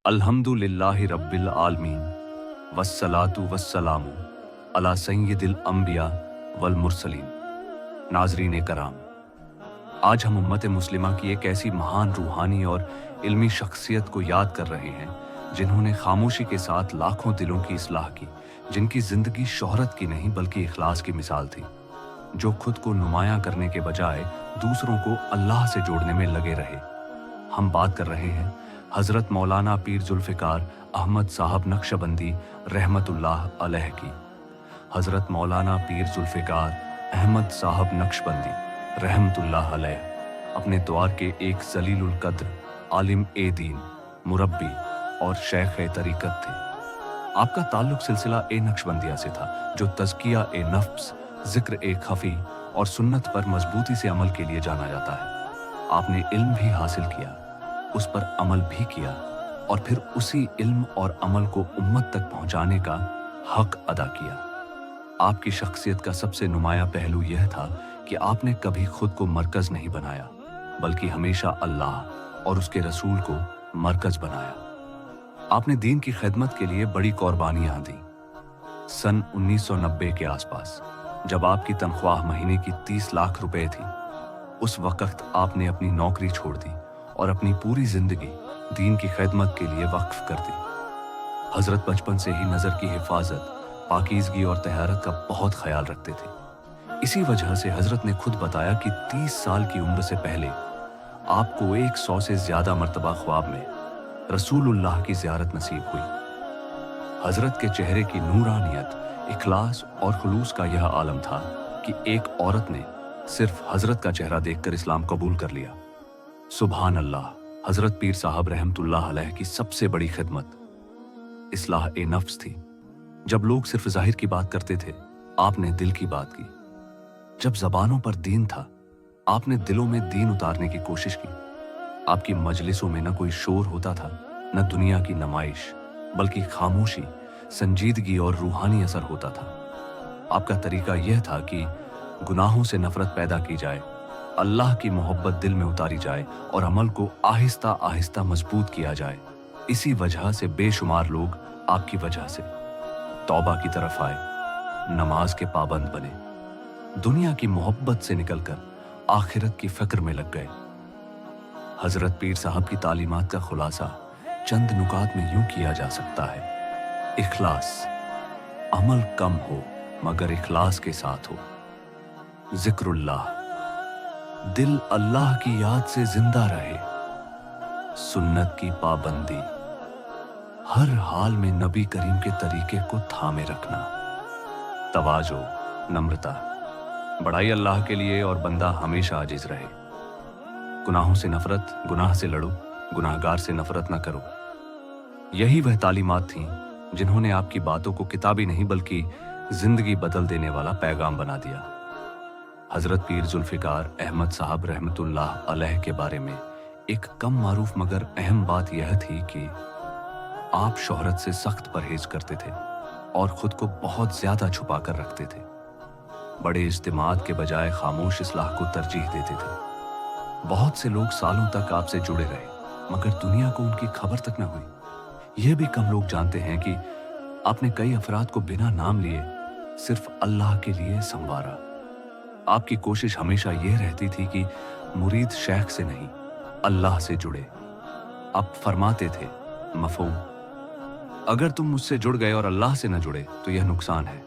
अल्हम्दुलिल्लाहि रब्बिल आलमीन वस्सलातु वस्सलामु अला सय्यिदिल अंबिया वल मुरसलीन। नाज़रीन कराम, आज हम उम्मत मुस्लिमा की एक ऐसी महान रूहानी और इल्मी शख्सियत को याद कर रहे हैं जिन्होंने खामोशी के साथ लाखों दिलों की इस्लाह की, जिनकी जिंदगी शोहरत की नहीं बल्कि इखलास की मिसाल थी, जो खुद को नुमायां करने के बजाय दूसरों को अल्लाह से जोड़ने में लगे रहे। हम बात कर रहे हैं हजरत मौलाना पीर जुल्फ़िकार अहमद साहब नक्शबंदी रहमतुल्लाह अलैह की। हजरत मौलाना पीर जुल्फ़िकार अहमद साहब नक्शबंदी रहमतुल्लाह अलैह अपने द्वार के एक जलीलुल कद्र आलिम ए दीन, मुरब्बी और शेख ए तरीकत थे। आपका ताल्लुक सिलसिला ए नक्शबंदिया से था, जो तज़किया ए नफ्स, जिक्र ए खफी और सुन्नत पर मजबूती से अमल के लिए जाना जाता है। आपने इल्म भी हासिल किया, उस पर अमल भी किया और फिर उसी इल्म और अमल को उम्मत तक पहुंचाने का हक अदा किया। आपकी शख्सियत का सबसे नुमाया पहलू यह था कि आपने कभी खुद को मरकज नहीं बनाया, बल्कि हमेशा अल्लाह और उसके रसूल को मरकज बनाया। आपने दीन की खिदमत के लिए बड़ी कुर्बानियां दी। सन 1990 के आसपास, जब आपकी तनख्वाह महीने की 30 लाख रुपए थी, उस वक्त आपने अपनी नौकरी छोड़ दी और अपनी पूरी जिंदगी दीन की खिदमत के लिए वक्फ कर दी। हजरत बचपन से ही नजर की हिफाजत, पाकीज़गी और तहारत का बहुत ख्याल रखते थे। इसी वजह से हजरत ने खुद बताया कि 30 साल की उम्र से पहले आपको 100 से ज्यादा मर्तबा ख्वाब में रसूलुल्लाह की ज़ियारत नसीब हुई। हजरत के चेहरे की नूरानियत, इखलास और खुलूस का यह आलम था कि एक औरत ने सिर्फ हजरत का चेहरा देखकर इस्लाम कबूल कर लिया। सुभान अल्लाह। हजरत पीर साहब रहमतुल्लाह अलैह की सबसे बड़ी खिदमत इस्लाह ए नफ्स थी। जब लोग सिर्फ जाहिर की बात करते थे, आपने दिल की बात की। जब जबानों पर दीन था, आपने दिलों में दीन उतारने की कोशिश की। आपकी मजलिसों में न कोई शोर होता था, न दुनिया की नमाइश, बल्कि खामोशी, संजीदगी और रूहानी असर होता था। आपका तरीका यह था कि गुनाहों से नफरत पैदा की जाए, अल्लाह की मोहब्बत दिल में उतारी जाए और अमल को आहिस्ता आहिस्ता मजबूत किया जाए। इसी वजह से बेशुमार लोग आपकी वजह से तौबा की तरफ आए, नमाज के पाबंद बने, दुनिया की मोहब्बत से निकलकर आखिरत की फिक्र में लग गए। हजरत पीर साहब की तालीमात का खुलासा चंद नुकात में यूं किया जा सकता है: इखलास, अमल कम हो मगर इखलास के साथ हो। जिक्रुल्लाह, दिल अल्लाह की याद से जिंदा रहे। सुन्नत की पाबंदी, हर हाल में नबी करीम के तरीके को थामे रखना। तवाजो, नम्रता, बड़ाई अल्लाह के लिए और बंदा हमेशा आजिज रहे। गुनाहों से नफरत, गुनाह से लड़ो, गुनाहगार से नफरत न करो। यही वह तालीमात थीं जिन्होंने आपकी बातों को किताबी नहीं बल्कि जिंदगी बदल देने वाला पैगाम बना दिया। हजरत पीर जुल्फ़िकार अहमद साहब रहमतुल्लाह अलैह के बारे में एक कम मारूफ मगर अहम बात यह थी कि आप शोहरत से सख्त परहेज करते थे और खुद को बहुत ज्यादा छुपा कर रखते थे। बड़े इज्तिमात के बजाय खामोश इस्लाह को तरजीह देते थे। बहुत से लोग सालों तक आपसे जुड़े रहे, मगर दुनिया को उनकी खबर तक न हुई। यह भी कम लोग जानते हैं कि आपने कई अफराद को बिना नाम लिए सिर्फ अल्लाह के लिए संवारा। आपकी कोशिश हमेशा यह रहती थी कि मुरीद शेख से नहीं, अल्लाह से जुड़े। आप फरमाते थे, मफहूम, अगर तुम मुझसे जुड़ गए और अल्लाह से न जुड़े तो यह नुकसान है।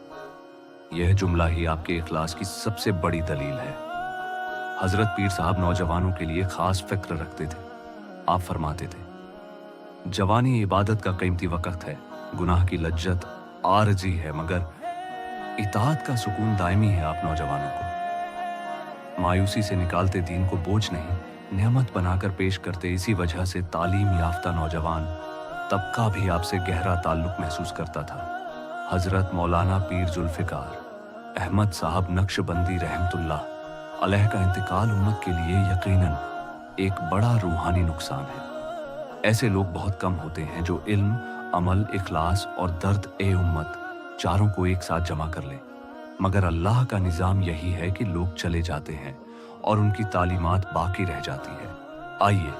यह जुमला ही आपके इखलास की सबसे बड़ी दलील है। हजरत पीर साहब नौजवानों के लिए खास फिक्र रखते थे। आप फरमाते थे, जवानी इबादत का कीमती वक्त है, गुनाह की लज्जत आरजी है, मगर इताअत का सुकून दायमी है। आप नौजवानों को मायूसी से निकालते, दीन को बोझ नहीं नेमत बनाकर पेश करते। इसी वजह से तालीम याफ्ता नौजवान तबका भी आपसे गहरा ताल्लुक महसूस करता था। हजरत मौलाना पीर जुल्फ़िकार अहमद साहब नक्शबंदी रहमतुल्लाह अलैह का इंतकाल उम्मत के लिए यकीनन एक बड़ा रूहानी नुकसान है। ऐसे लोग बहुत कम होते हैं जो इल्म, अमल, इखलास और दर्द ए उम्मत चारों को एक साथ जमा कर लें। मगर अल्लाह का निज़ाम यही है कि लोग चले जाते हैं और उनकी तालीमात बाकी रह जाती है। आइए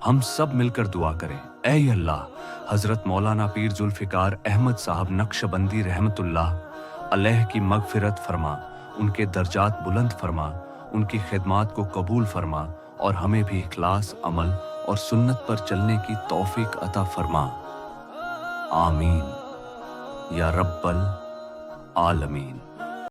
हम सब मिलकर दुआ करें, ऐ अल्लाह حضرت مولانا پیر ذوالفقار احمد صاحب نقشبندی رحمتullah علیہ کی مغفرت فرما، ان کے درجات بلند فرما، ان کی خدمات کو قبول فرما اور ہمیں بھی اخلاص، عمل اور سنت پر چلنے کی توفیق عطا فرما، آمین یا رب العالمین۔